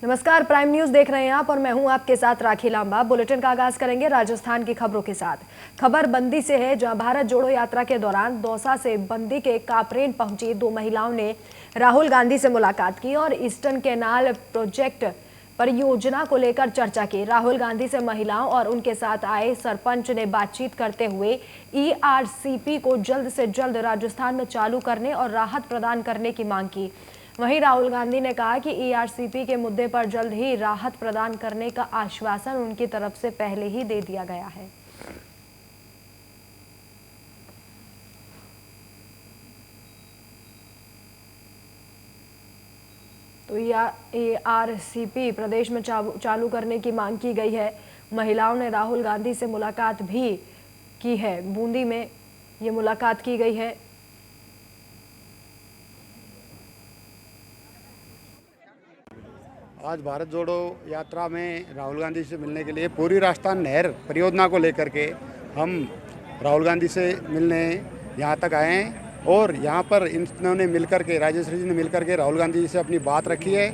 नमस्कार, prime news देख रहे हैं आप और मैं हूं आपके साथ राखी लांबा। बुलेटिन का आगाज करेंगे राजस्थान की खबरों के साथ। खबर बंदी से है, जहां भारत जोड़ो यात्रा के दौरान दौसा से बंदी के कापरेन पहुंची दो महिलाओं ने राहुल गांधी से मुलाकात की और ईस्टर्न कैनाल प्रोजेक्ट परियोजना को लेकर चर्चा की। राहुल गांधी से महिलाओं और उनके साथ आए सरपंच ने बातचीत करते हुए ईआरसीपी को जल्द से जल्द राजस्थान में चालू करने और राहत प्रदान करने की मांग की। वहीं राहुल गांधी ने कहा कि ईआरसीपी के मुद्दे पर जल्द ही राहत प्रदान करने का आश्वासन उनकी तरफ से पहले ही दे दिया गया है। तो ईआरसीपी प्रदेश में चालू करने की मांग की गई है। महिलाओं ने राहुल गांधी से मुलाकात भी की है। बूंदी में ये मुलाकात की गई है। आज भारत जोड़ो यात्रा में राहुल गांधी से मिलने के लिए पूरी राजस्थान नहर परियोजना को लेकर के हम राहुल गांधी से मिलने यहाँ तक आए हैं और यहाँ पर इन्होंने मिलकर के राजेश्वरी जी ने मिलकर के राहुल गांधी जी से अपनी बात रखी है।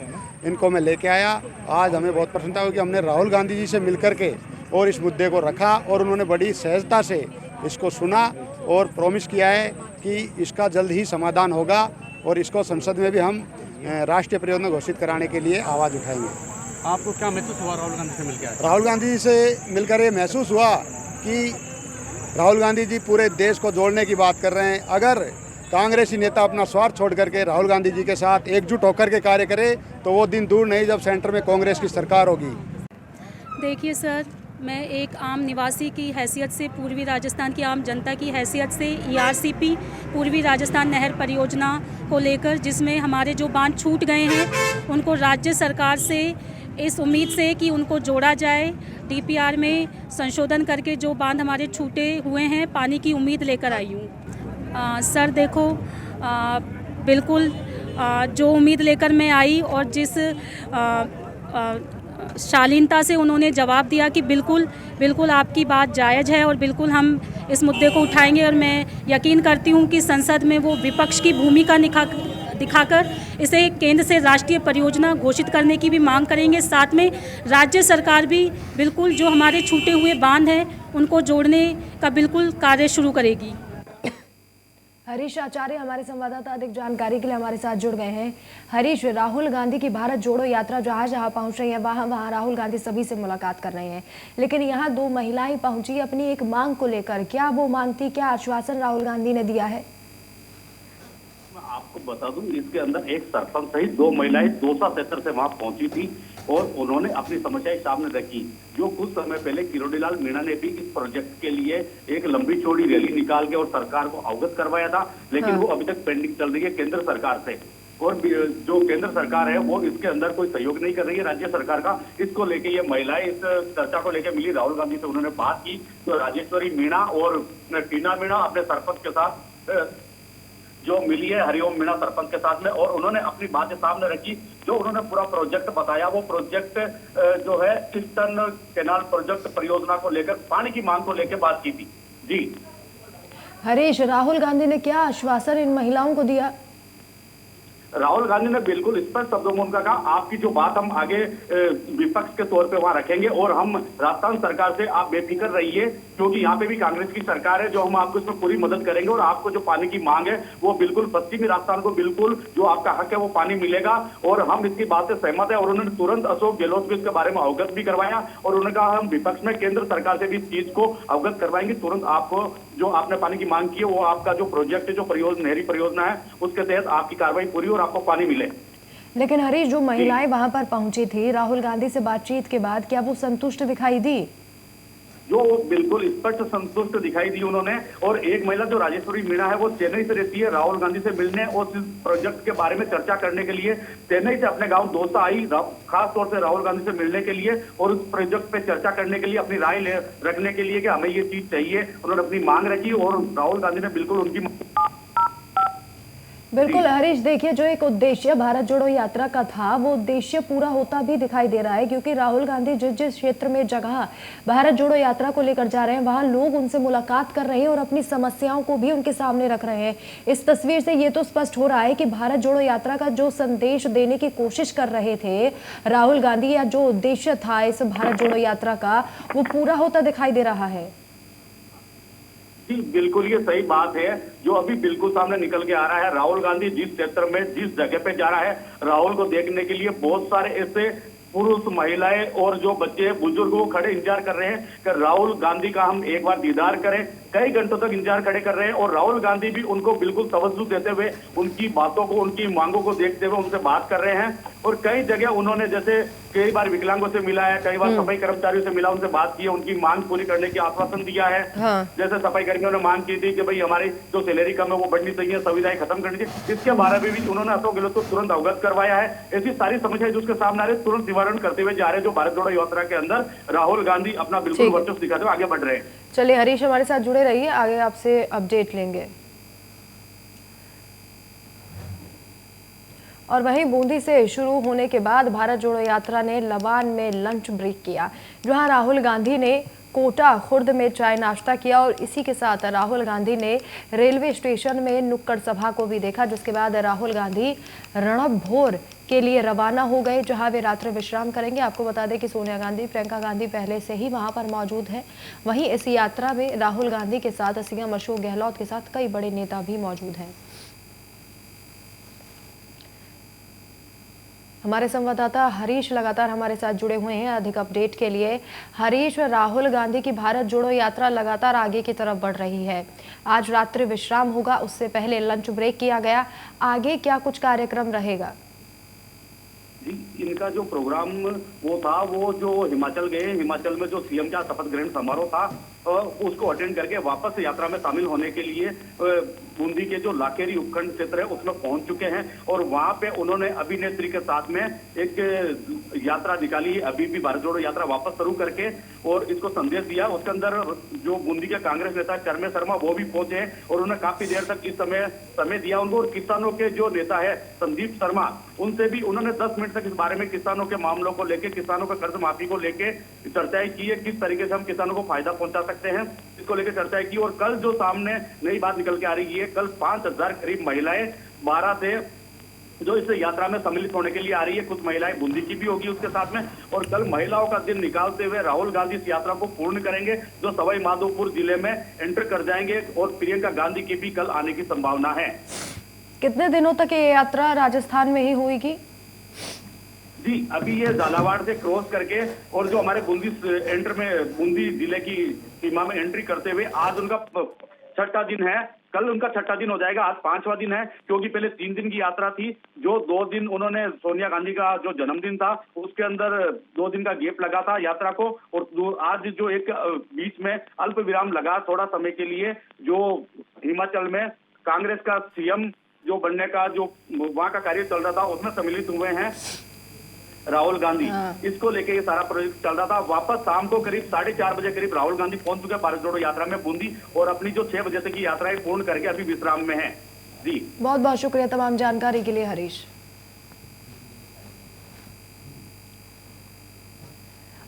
इनको मैं लेके आया। आज हमें बहुत प्रसन्नता हुई कि हमने राहुल गांधी जी से मिलकर के और इस मुद्दे को रखा और उन्होंने बड़ी सहजता से इसको सुना और प्रॉमिस किया है कि इसका जल्द ही समाधान होगा और इसको संसद में भी हम राष्ट्रीय परियोजना घोषित कराने के लिए आवाज़ उठाएंगे। आपको क्या महसूस हुआ राहुल गांधी से मिलकर? राहुल गांधी जी से मिलकर ये महसूस हुआ कि राहुल गांधी जी पूरे देश को जोड़ने की बात कर रहे हैं। अगर कांग्रेसी नेता अपना स्वार्थ छोड़ करके राहुल गांधी जी के साथ एकजुट होकर के कार्य करे तो वो दिन दूर नहीं जब सेंटर में कांग्रेस की सरकार होगी। देखिए सर, मैं एक आम निवासी की हैसियत से, पूर्वी राजस्थान की आम जनता की हैसियत से ईआरसीपी पूर्वी राजस्थान नहर परियोजना को लेकर, जिसमें हमारे जो बांध छूट गए हैं उनको राज्य सरकार से इस उम्मीद से कि उनको जोड़ा जाए, डीपीआर में संशोधन करके जो बांध हमारे छूटे हुए हैं, पानी की उम्मीद लेकर आई हूँ। सर देखो, बिल्कुल जो उम्मीद लेकर मैं आई और जिस शालीनता से उन्होंने जवाब दिया कि बिल्कुल बिल्कुल आपकी बात जायज़ है और बिल्कुल हम इस मुद्दे को उठाएंगे, और मैं यकीन करती हूँ कि संसद में वो विपक्ष की भूमिका दिखाकर इसे केंद्र से राष्ट्रीय परियोजना घोषित करने की भी मांग करेंगे। साथ में राज्य सरकार भी बिल्कुल जो हमारे छूटे हुए बांध हैं उनको जोड़ने का बिल्कुल कार्य शुरू करेगी। हरीश आचार्य हमारे संवाददाता अधिक जानकारी के लिए हमारे साथ जुड़ गए हैं। हरीश, राहुल गांधी की भारत जोड़ो यात्रा जहां जहां पहुंच रही है वहां राहुल गांधी सभी से मुलाकात कर रहे हैं, लेकिन यहां दो महिलाएं पहुंची अपनी एक मांग को लेकर। क्या वो मांग थी, क्या आश्वासन राहुल गांधी ने दिया है? मैं आपको बता दूं, इसके अंदर एक सरपंच सहित दो महिलाएं दौसा क्षेत्र से वहां पहुंची थी और उन्होंने अपनी समस्याएं सामने रखी। जो कुछ समय पहले किरोड़ीलाल मीणा ने भी इस प्रोजेक्ट के लिए एक लंबी चौड़ी रैली निकाल के और सरकार को अवगत करवाया था, लेकिन वो अभी तक पेंडिंग चल रही है केंद्र सरकार से। और जो केंद्र सरकार है वो इसके अंदर कोई सहयोग नहीं कर रही है राज्य सरकार का। इसको लेके ये महिलाएं इस चर्चा को लेकर मिली, राहुल गांधी से उन्होंने बात की। तो राजेश्वरी मीणा और टीना मीणा अपने सरपंच के साथ जो मिली है, हरिओम मीणा सरपंच के साथ में, और उन्होंने अपनी बातें सामने रखी। जो उन्होंने पूरा प्रोजेक्ट बताया, वो प्रोजेक्ट जो है ईस्टर्न कैनाल प्रोजेक्ट परियोजना को लेकर, पानी की मांग को लेकर बात की थी। जी हरीश, राहुल गांधी ने क्या आश्वासन इन महिलाओं को दिया? राहुल गांधी ने बिल्कुल स्पष्ट शब्दों में उनका कहा, आपकी जो बात हम आगे विपक्ष के तौर पे वहां रखेंगे और हम राजस्थान सरकार से आप बेफिक्र रहिए, क्योंकि यहाँ पे भी कांग्रेस की सरकार है, जो हम आपको इसमें पूरी मदद करेंगे और आपको जो पानी की मांग है वो बिल्कुल पश्चिमी राजस्थान को बिल्कुल जो आपका हक है वो पानी मिलेगा और हम इसकी बात से सहमत है। और उन्होंने तुरंत अशोक गहलोत को इसके बारे में अवगत भी करवाया और उन्होंने कहा हम विपक्ष में केंद्र सरकार से भी इस चीज को अवगत करवाएंगे। तुरंत आपको जो आपने पानी की मांग की है वो आपका जो प्रोजेक्ट है, जो परियोजना नहरी परियोजना है, उसके तहत आपकी कार्रवाई पूरी और आपको पानी मिले। लेकिन हरीश, जो महिलाएं वहां पर पहुंची थी राहुल गांधी से बातचीत के बाद, क्या वो संतुष्ट दिखाई दी? जो बिल्कुल स्पष्ट संतुष्ट दिखाई दी उन्होंने। और एक महिला जो राजेश्वरी मीणा है वो चेन्नई से रहती है, राहुल गांधी से मिलने और इस प्रोजेक्ट के बारे में चर्चा करने के लिए चेन्नई से अपने गांव दौसा आई, खास तौर से राहुल गांधी से मिलने के लिए और उस प्रोजेक्ट पे चर्चा करने के लिए, अपनी राय रखने के लिए कि हमें ये चीज चाहिए। उन्होंने अपनी मांग रखी और राहुल गांधी ने बिल्कुल उनकी। बिल्कुल हरीश, देखिए जो एक उद्देश्य भारत जोड़ो यात्रा का था वो उद्देश्य पूरा होता भी दिखाई दे रहा है, क्योंकि राहुल गांधी जिस जिस क्षेत्र में जगह भारत जोड़ो यात्रा को लेकर जा रहे हैं वहां लोग उनसे मुलाकात कर रहे हैं और अपनी समस्याओं को भी उनके सामने रख रहे हैं। इस तस्वीर से ये तो स्पष्ट हो रहा है कि भारत जोड़ो यात्रा का जो संदेश देने की कोशिश कर रहे थे राहुल गांधी, या जो उद्देश्य था इस भारत जोड़ो यात्रा का, वो पूरा होता दिखाई दे रहा है। जी बिल्कुल, ये सही बात है जो अभी बिल्कुल सामने निकल के आ रहा है। राहुल गांधी जिस क्षेत्र में जिस जगह पे जा रहा है, राहुल को देखने के लिए बहुत सारे ऐसे पुरुष, महिलाएं और जो बच्चे बुजुर्ग वो खड़े इंतजार कर रहे हैं कि राहुल गांधी का हम एक बार दीदार करें। कई घंटों तक इंतजार खड़े कर रहे हैं और राहुल गांधी भी उनको बिल्कुल तवज्जो देते हुए, उनकी बातों को, उनकी मांगों को देखते हुए उनसे बात कर रहे हैं। और कई जगह उन्होंने जैसे कई बार विकलांगों से मिला है, कई बार सफाई कर्मचारियों से मिला, उनसे बात की है, उनकी मांग पूरी करने की आश्वासन दिया है। जैसे सफाई कर्मियों ने मांग की थी कि भाई हमारी जो सैलरी कम है वो बढ़नी चाहिए, सुविधाएं खत्म करनी चाहिए, इसके बारे में भी उन्होंने अशोक गहलोत को तुरंत अवगत करवाया है। ऐसी सारी समस्याएं जो उसके सामने आ रही है तुरंत निवारण करते हुए जा रहे हैं। जो भारत जोड़ो यात्रा के अंदर राहुल गांधी अपना बिल्कुल वर्चस्व दिखाते हुए आगे बढ़ रहे हैं। चलिए हरीश, हमारे साथ जुड़े रहिए, आगे आपसे अपडेट लेंगे। और वहीं बूंदी से शुरू होने के बाद भारत जोड़ो यात्रा ने लबान में लंच ब्रेक किया, जहां राहुल गांधी ने कोटा खुर्द में चाय नाश्ता किया और इसी के साथ राहुल गांधी ने रेलवे स्टेशन में नुक्कड़ सभा को भी देखा, जिसके बाद राहुल गांधी रणभोर के लिए रवाना हो गए, जहां वे रात्रि विश्राम करेंगे। आपको बता दें कि सोनिया गांधी, प्रियंका गांधी पहले से ही वहां पर मौजूद हैं। वहीं इस यात्रा में राहुल गांधी के साथ सीएम अशोक गहलोत के साथ कई बड़े नेता भी मौजूद हैं। हमारे संवाददाता हरीश लगातार हमारे साथ जुड़े हुए हैं अधिक अपडेट के लिए। हरीश, राहुल गांधी की भारत जोड़ो यात्रा लगातार आगे की तरफ बढ़ रही है। आज रात्रि विश्राम होगा, उससे पहले लंच ब्रेक किया गया, आगे क्या कुछ कार्यक्रम रहेगा? जी, इनका जो प्रोग्राम वो था, वो जो हिमाचल गए, हिमाचल में जो सीएम का शपथ ग्रहण समारोह था उसको अटेंड करके वापस यात्रा में शामिल होने के लिए बूंदी के जो लाखेरी उपखंड क्षेत्र है उसमें पहुंच चुके हैं। और वहां पे उन्होंने अभिनेत्री के साथ में एक यात्रा निकाली है, अभी भी भारत जोड़ो यात्रा वापस शुरू करके, और इसको संदेश दिया। उसके अंदर जो बूंदी के कांग्रेस नेता चरमे शर्मा वो भी पहुंचे हैं और उन्होंने काफी देर तक इस समय दिया उनको। और किसानों के जो नेता है संदीप शर्मा, उनसे भी उन्होंने 10 मिनट तक इस बारे में किसानों के मामलों को लेकर, किसानों का कर्ज माफी को लेकर चर्चाएं की है, किस तरीके से हम किसानों को फायदा पहुंचा सकते हैं, इसको लेकर चर्चाएं की। और कल जो सामने नई बात निकल के आ रही है, कल 5000 करीब महिलाएं 12 से जो इस यात्रा में सम्मिलित होने के लिए आ रही है। कुछ महिलाएं बूंदी की भी होगी उसके साथ में। और कल महिलाओं का दिन निकालते हुए राहुल गांधी इस यात्रा को पूर्ण करेंगे, जो सवाई माधोपुर जिले में एंटर कर जाएंगे। और प्रियंका गांधी की भी कल आने की संभावना है। कितने दिनों तक ये यात्रा राजस्थान में ही होगी? जी, अभी ये झालावाड़ से क्रॉस करके और जो हमारे बूंदी जिले की सीमा में एंट्री करते हुए आज उनका 6ठा दिन है। कल उनका 6ठा दिन हो जाएगा, आज 5वां दिन है, क्योंकि पहले 3 दिन की यात्रा थी। जो 2 दिन उन्होंने सोनिया गांधी का जो जन्मदिन था उसके अंदर 2 दिन का गैप लगा था यात्रा को। और आज जो एक बीच में अल्प विराम लगा थोड़ा समय के लिए, जो हिमाचल में कांग्रेस का सीएम जो बनने का जो वहां का कार्य चल रहा था उसमें सम्मिलित हुए हैं राहुल गांधी। इसको लेके ये सारा प्रोजेक्ट चल रहा था। वापस शाम को करीब 4:30 बजे करीब राहुल गांधी पहुंच चुके हैं भारत जोड़ो यात्रा में बूंदी, और अपनी जो 6 बजे तक की यात्रा है पूर्ण करके अभी विश्राम में है। जी, बहुत बहुत शुक्रिया तमाम जानकारी के लिए हरीश।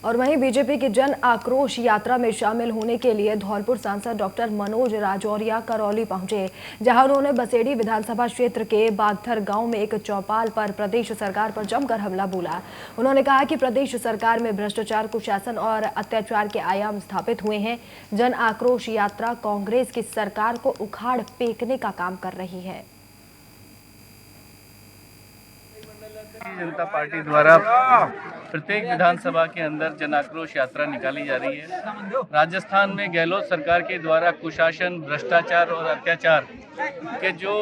और वहीं बीजेपी की जन आक्रोश यात्रा में शामिल होने के लिए धौलपुर सांसद डॉक्टर मनोज राजौरिया करौली पहुंचे, जहां उन्होंने बसेड़ी विधानसभा क्षेत्र के बागथर गांव में एक चौपाल पर प्रदेश सरकार पर जमकर हमला बोला। उन्होंने कहा कि प्रदेश सरकार में भ्रष्टाचार, कुशासन और अत्याचार के आयाम स्थापित हुए हैं। जन आक्रोश यात्रा कांग्रेस की सरकार को उखाड़ फेंकने का काम कर रही है। जनता पार्टी द्वारा प्रत्येक विधानसभा के अंदर जन आक्रोश यात्रा निकाली जा रही है। राजस्थान में गहलोत सरकार के द्वारा कुशासन, भ्रष्टाचार और अत्याचार के जो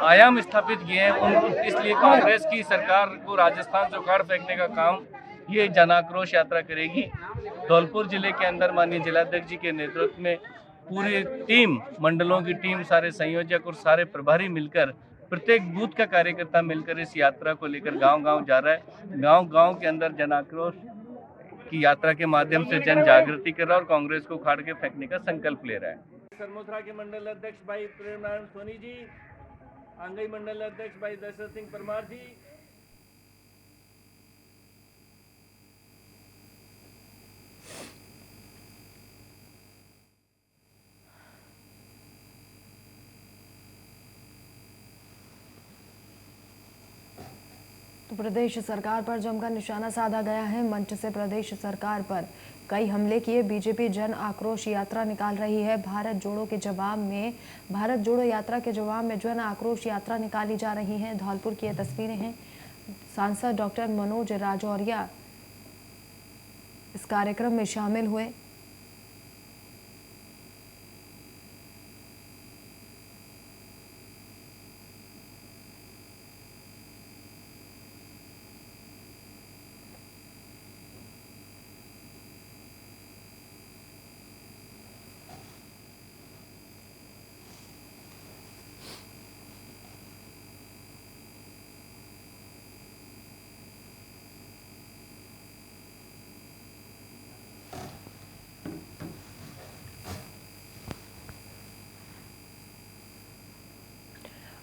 आयाम स्थापित किए हैं, इसलिए कांग्रेस की सरकार को राजस्थान से उखाड़ फेंकने का काम ये जन आक्रोश यात्रा करेगी। धौलपुर जिले के अंदर माननीय जिलाध्यक्ष जी के नेतृत्व में पूरी टीम, मंडलों की टीम, सारे संयोजक और सारे प्रभारी मिलकर, प्रत्येक बूथ का कार्यकर्ता मिलकर इस यात्रा को लेकर गांव-गांव जा रहा है। गांव-गांव के अंदर जन आक्रोश की यात्रा के माध्यम से जन जागृति कर रहा है और कांग्रेस को उखाड़ के फेंकने का संकल्प ले रहा है। सरमोथरा के मंडल अध्यक्ष भाई प्रेम नारायण सोनी जी, आंगई मंडल अध्यक्ष भाई दशरथ सिंह परमार जी। तो प्रदेश सरकार पर जमकर निशाना साधा गया है। मंच से प्रदेश सरकार पर कई हमले किए। बीजेपी जन आक्रोश यात्रा निकाल रही है। भारत जोड़ो यात्रा के जवाब में जन आक्रोश यात्रा निकाली जा रही है। धौलपुर की ये तस्वीरें हैं। सांसद डॉक्टर मनोज राजौरिया इस कार्यक्रम में शामिल हुए।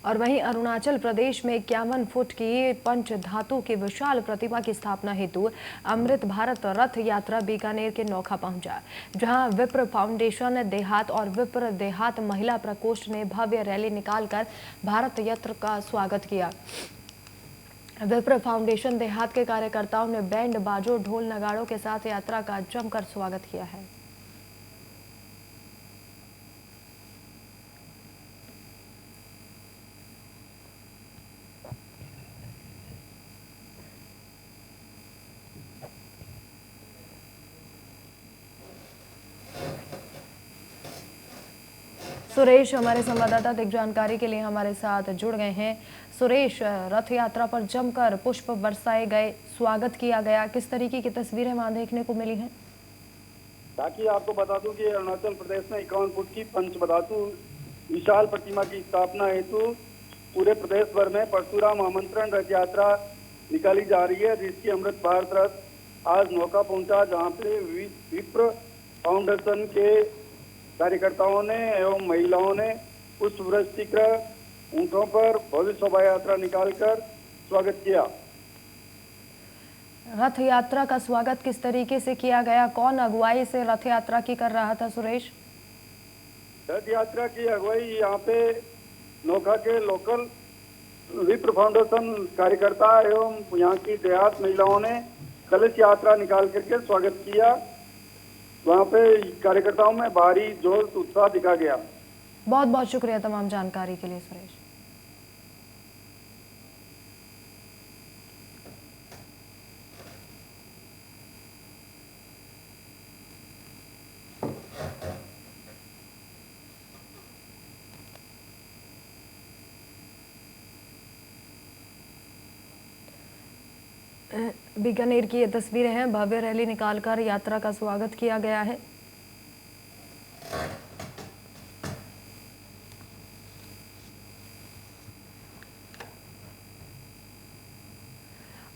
और वहीं अरुणाचल प्रदेश में 51 फुट की पंच धातु की विशाल प्रतिमा की स्थापना हेतु अमृत भारत रथ यात्रा बीकानेर के नौखा पहुंचा, जहां विप्र फाउंडेशन देहात और विप्र देहात महिला प्रकोष्ठ ने भव्य रैली निकालकर भारत यात्रा का स्वागत किया। विप्र फाउंडेशन देहात के कार्यकर्ताओं ने बैंड बाजों ढोल नगाड़ों के साथ यात्रा का जमकर स्वागत किया है। सुरेश हमारे संवाददाता अधिक जानकारी के लिए हमारे साथ जुड़ गए हैं। सुरेश, रथ यात्रा पर जमकर पुष्प बरसाए गए, स्वागत किया गया, किस तरीके की तस्वीरें वहां देखने को मिली हैं? ताकि आपको बता दूं कि अरुणाचल प्रदेश में 51 फुट की पंचधातु विशाल प्रतिमा की स्थापना हेतु पूरे प्रदेश भर में परशुराम आमंत्रण रथ यात्रा निकाली जा रही है, जिसकी अमृत भारत रथ आज नौका पहुंचा, जहां पे विप्र फाउंडेशन के कार्यकर्ताओं ने एवं महिलाओं ने पुष्पवृष्टि ऊंटों पर भव्य शोभा यात्रा निकालकर स्वागत किया। रथ यात्रा का स्वागत किस तरीके से किया गया? कौन अगुवाई से रथ यात्रा की कर रहा था सुरेश? रथ यात्रा की अगुवाई यहाँ पे नौका के लोकल विप्र फाउंडेशन कार्यकर्ता एवं यहाँ की देहात महिलाओं ने कलश यात्रा निकाल करके स्वागत किया। वहाँ पे कार्यकर्ताओं में भारी जोश उत्साह दिखा गया। बहुत बहुत शुक्रिया तमाम जानकारी के लिए सुरेश। बीकानेर की ये तस्वीरें हैं। भव्य रैली निकालकर यात्रा का स्वागत किया गया है।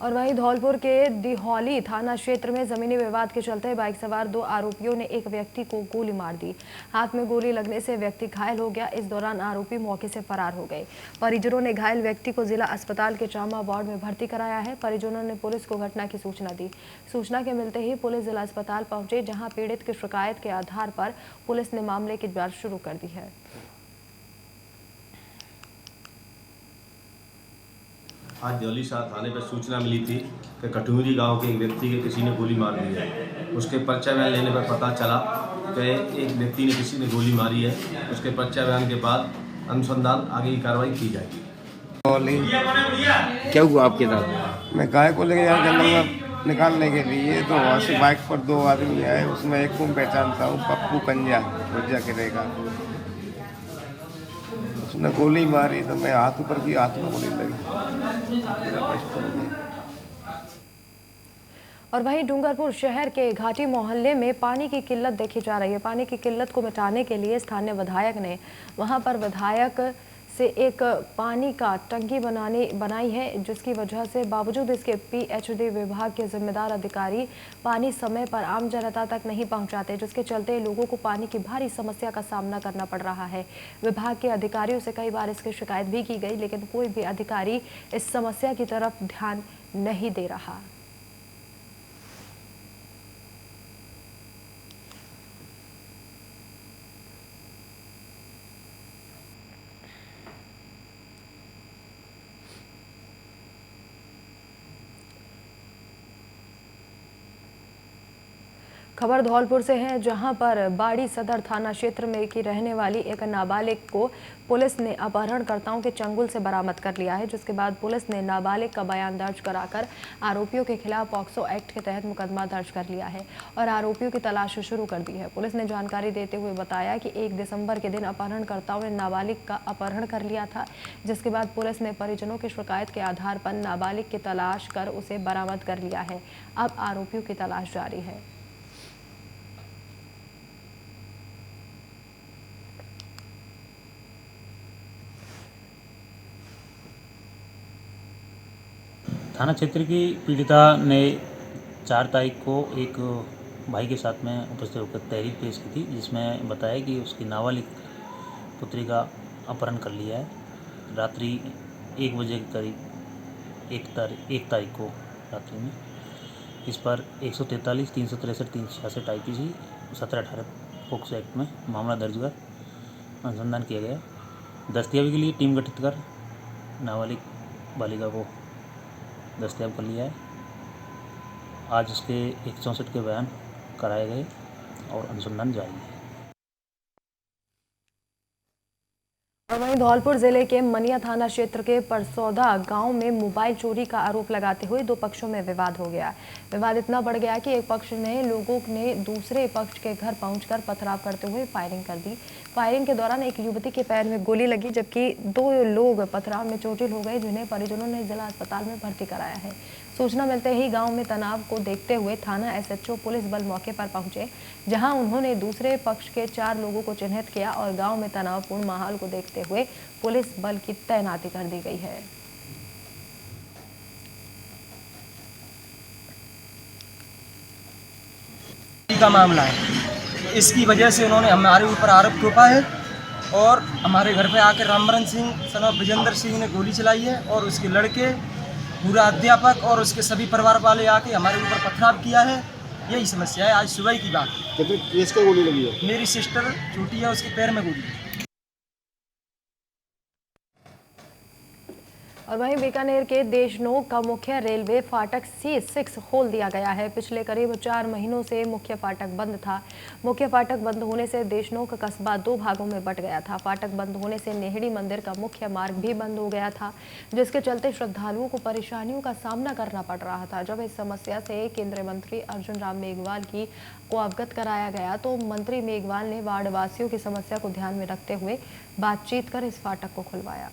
और वहीं धौलपुर के दिहौली थाना क्षेत्र में जमीनी विवाद के चलते बाइक सवार 2 आरोपियों ने एक व्यक्ति को गोली मार दी। हाथ में गोली लगने से व्यक्ति घायल हो गया। इस दौरान आरोपी मौके से फरार हो गए। परिजनों ने घायल व्यक्ति को जिला अस्पताल के ट्रॉमा वार्ड में भर्ती कराया है। परिजनों ने पुलिस को घटना की सूचना दी। सूचना के मिलते ही पुलिस जिला अस्पताल पहुंचे, जहाँ पीड़ित की शिकायत के आधार पर पुलिस ने मामले की जांच शुरू कर दी है। आज दिहौली थाने पर सूचना मिली थी कि कटुमरी गांव के एक व्यक्ति के किसी ने गोली मार दी है। उसके पर्चा बयान लेने पर पता चला कि एक व्यक्ति ने किसी ने गोली मारी है। उसके पर्चा बयान के बाद अनुसंधान आगे की कार्रवाई की जाएगी। क्या हुआ आपके साथ? मैं गाय को लेके यहाँ जंगल में निकालने के लिए, तो वहाँ से बाइक पर 2 आदमी आए। उसमें एक को पहचानता हूँ, पप्पू कंजा गुर्जा के रहेगा। उसने गोली मारी तो मैं हाथ ऊपर की, हाथ में गोली लगी। और वहीं डूंगरपुर शहर के घाटी मोहल्ले में पानी की किल्लत देखी जा रही है। पानी की किल्लत को मिटाने के लिए स्थानीय विधायक ने वहां पर विधायक से एक पानी का टंकी बनाई है, जिसकी वजह से बावजूद इसके पीएचडी विभाग के जिम्मेदार अधिकारी पानी समय पर आम जनता तक नहीं पहुंचाते, जिसके चलते लोगों को पानी की भारी समस्या का सामना करना पड़ रहा है। विभाग के अधिकारियों से कई बार इसकी शिकायत भी की गई, लेकिन कोई भी अधिकारी इस समस्या की तरफ ध्यान नहीं दे रहा। खबर धौलपुर से है, जहां पर बाड़ी सदर थाना क्षेत्र में की रहने वाली एक नाबालिग को पुलिस ने अपहरणकर्ताओं के चंगुल से बरामद कर लिया है, जिसके बाद पुलिस ने नाबालिग का बयान दर्ज कराकर आरोपियों के खिलाफ पॉक्सो एक्ट के तहत मुकदमा दर्ज कर लिया है और आरोपियों की तलाश शुरू कर दी है। पुलिस ने जानकारी देते हुए बताया कि 1 दिसंबर के दिन अपहरणकर्ताओं ने नाबालिग का अपहरण कर लिया था, जिसके बाद पुलिस ने परिजनों की शिकायत के आधार पर नाबालिग की तलाश कर उसे बरामद कर लिया है। अब आरोपियों की तलाश जारी है। थाना क्षेत्र की पीड़िता ने 4 तारीख को एक भाई के साथ में उपस्थित होकर तहरीर पेश की थी, जिसमें बताया कि उसकी नाबालिग पुत्री का अपहरण कर लिया है। रात्रि 1 बजे के करीब 1 तारीख को रात्रि में इस पर 143, 363, 366 IPC 17-18 पॉक्सो एक्ट में मामला दर्ज कर अनुसंधान किया गया। दस्तयाबी के लिए टीम गठित कर नाबालिग बालिका को दस्तयाब कर लिया है। आज उसके 164 के बयान कराए गए और अनुसंधान जारी है। और वहीं धौलपुर जिले के मनिया थाना क्षेत्र के परसौदा गांव में मोबाइल चोरी का आरोप लगाते हुए 2 पक्षों में विवाद हो गया। विवाद इतना बढ़ गया कि एक पक्ष ने लोगों ने दूसरे पक्ष के घर पहुंचकर पथराव करते हुए फायरिंग कर दी। फायरिंग के दौरान एक युवती के पैर में गोली लगी, जबकि 2 लोग पथराव में चोटिल हो गए, जिन्हें परिजनों ने जिला अस्पताल में भर्ती कराया है। सूचना मिलते ही गांव में तनाव को देखते हुए थाना SHO पुलिस बल मौके पर पहुंचे, जहां उन्होंने दूसरे पक्ष के 4 लोगों को चिन्हित किया और गांव में तनावपूर्ण माहौल को देखते हुए पुलिस बल की तैनाती कर दी गई है। का मामला है, इसकी वजह से उन्होंने हमारे ऊपर आरोप थोपा है और हमारे घर पे आकर रामबरन सिंह सन ऑफ विजेंद्र सिंह ने गोली चलाई है और उसके लड़के, पूरा अध्यापक और उसके सभी परिवार वाले आके हमारे ऊपर पथराव किया है। यही समस्या है। आज सुबह की बात है। कितने केस का गोली लगी है? मेरी सिस्टर छोटी है, उसके पैर में गोली। और वहीं बीकानेर के देशनोक का मुख्य रेलवे फाटक C6 खोल दिया गया है। पिछले करीब 4 महीनों से मुख्य फाटक बंद था। मुख्य फाटक बंद होने से देशनोक कस्बा 2 भागों में बंट गया था। फाटक बंद होने से नेहड़ी मंदिर का मुख्य मार्ग भी बंद हो गया था, जिसके चलते श्रद्धालुओं को परेशानियों का सामना करना पड़ रहा था। जब इस समस्या से केंद्रीय मंत्री अर्जुन राम मेघवाल को अवगत कराया गया, तो मंत्री मेघवाल ने वार्ड वासियों की समस्या को ध्यान में रखते हुए बातचीत कर इस फाटक को खुलवाया।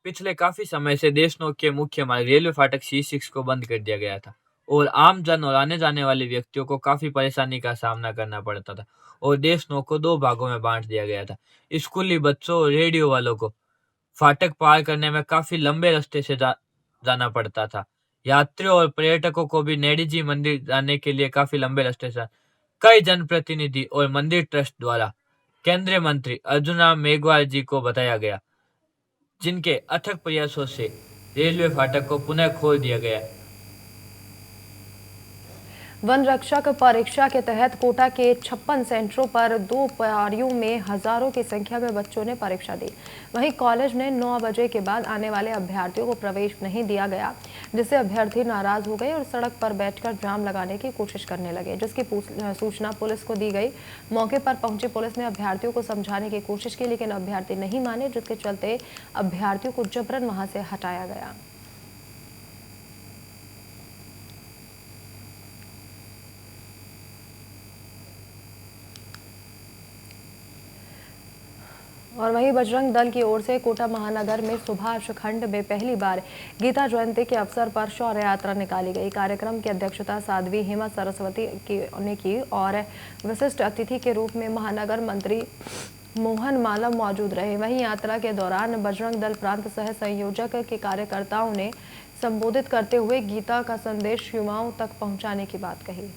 पिछले काफी समय से देशनोक के मुख्य मार्ग रेलवे फाटक C6 को बंद कर दिया गया था और आम जन और आने जाने वाले व्यक्तियों को काफी परेशानी का सामना करना पड़ता था और देशनोक को 2 भागों में बांट दिया गया था। स्कूली बच्चों और रेडियो वालों को फाटक पार करने में काफी लंबे रास्ते से जाना पड़ता था। यात्रियों और पर्यटकों को भी नेहड़ी जी मंदिर जाने के लिए काफी लंबे रास्ते से कई जनप्रतिनिधि और मंदिर ट्रस्ट द्वारा केंद्रीय मंत्री अर्जुन राम मेघवाल जी को बताया गया, जिनके अथक प्रयासों से रेलवे फाटक को पुनः खोल दिया गया। वन रक्षक परीक्षा के तहत कोटा के 56 सेंटरों पर 2 पारियों में हजारों की संख्या में बच्चों ने परीक्षा दी। वहीं कॉलेज ने 9 बजे के बाद आने वाले अभ्यर्थियों को प्रवेश नहीं दिया गया, जिससे अभ्यर्थी नाराज हो गए और सड़क पर बैठकर जाम लगाने की कोशिश करने लगे, जिसकी सूचना पुलिस को दी गई। मौके पर पहुंची पुलिस ने अभ्यर्थियों को समझाने की कोशिश की, लेकिन अभ्यर्थी नहीं माने, जिसके चलते अभ्यर्थियों को जबरन वहां से हटाया गया। और वहीं बजरंग दल की ओर से कोटा महानगर में सुभाष खंड में पहली बार गीता जयंती के अवसर पर शौर्य यात्रा निकाली गई। कार्यक्रम की अध्यक्षता साध्वी हेमा सरस्वती ने की और विशिष्ट अतिथि के रूप में महानगर मंत्री मोहन मालव मौजूद रहे। वहीं यात्रा के दौरान बजरंग दल प्रांत सह संयोजक के कार्यकर्ताओं ने संबोधित करते हुए गीता का संदेश युवाओं तक पहुंचाने की बात कही।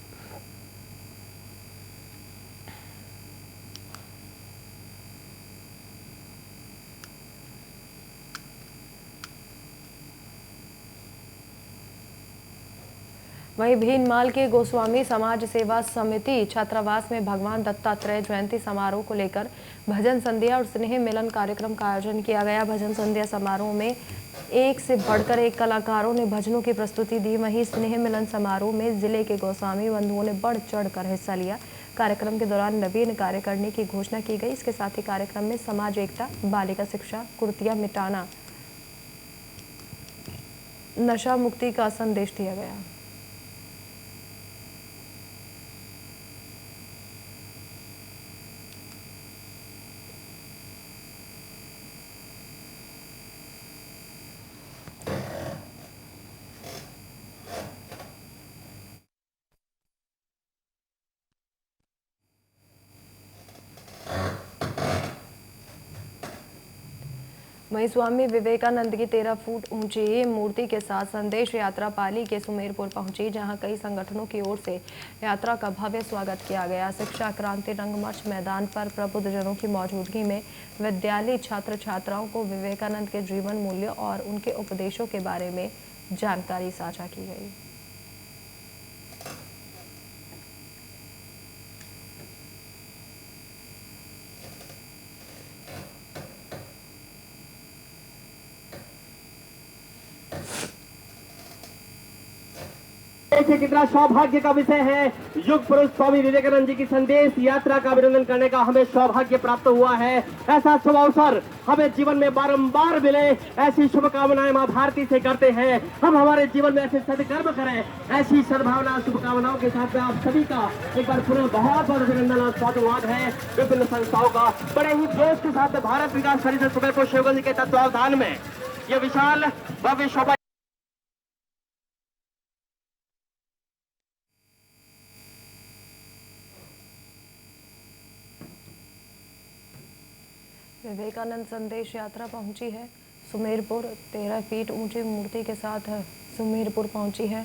वहीं भीनमाल के गोस्वामी समाज सेवा समिति छात्रावास में भगवान दत्तात्रेय जयंती समारोह को लेकर भजन संध्या और स्नेह मिलन कार्यक्रम का आयोजन किया गया। भजन संध्या समारोह में एक से बढ़कर एक कलाकारों ने भजनों की प्रस्तुति दी। वहीं स्नेह मिलन समारोह में जिले के गोस्वामी बंधुओं ने बढ़ चढ़कर हिस्सा लिया। कार्यक्रम के दौरान नवीन कार्य करने की घोषणा की गई। इसके साथ ही कार्यक्रम में समाज एकता, बालिका शिक्षा, कुर्तियां मिटाना, नशा मुक्ति का संदेश दिया गया। वहीं स्वामी विवेकानंद की 13 फुट ऊंची मूर्ति के साथ संदेश यात्रा पाली के सुमेरपुर पहुंची, जहां कई संगठनों की ओर से यात्रा का भव्य स्वागत किया गया। शिक्षा क्रांति रंगमंच मैदान पर प्रबुद्धजनों की मौजूदगी में विद्यालय छात्र छात्राओं को विवेकानंद के जीवन मूल्य और उनके उपदेशों के बारे में जानकारी साझा की गई। देखिए कितना सौभाग्य का विषय है। युग पुरुष स्वामी विवेकानंद जी की संदेश यात्रा का अभिनंदन करने का हमें सौभाग्य प्राप्त हुआ है। ऐसा शुभ अवसर हमें जीवन में बारंबार मिले, ऐसी शुभकामनाएं मां भारती से करते हैं। हम हमारे जीवन में ऐसे सदकर्म करें। ऐसी सद्भावना शुभकामनाओं के साथ में आप सभी का एक बार पुनः बहुत बहुत अभिनंदन और स्वागत है। विभिन्न संस्थाओं का बड़े ही जोश के साथ भारत विकास परिषद सुमेरपुर शिवगंज के तत्वावधान में यह विशाल भव्य शोभा विवेकानंद संदेश यात्रा पहुंची है सुमेरपुर। 13 फीट ऊंची मूर्ति के साथ सुमेरपुर पहुंची है।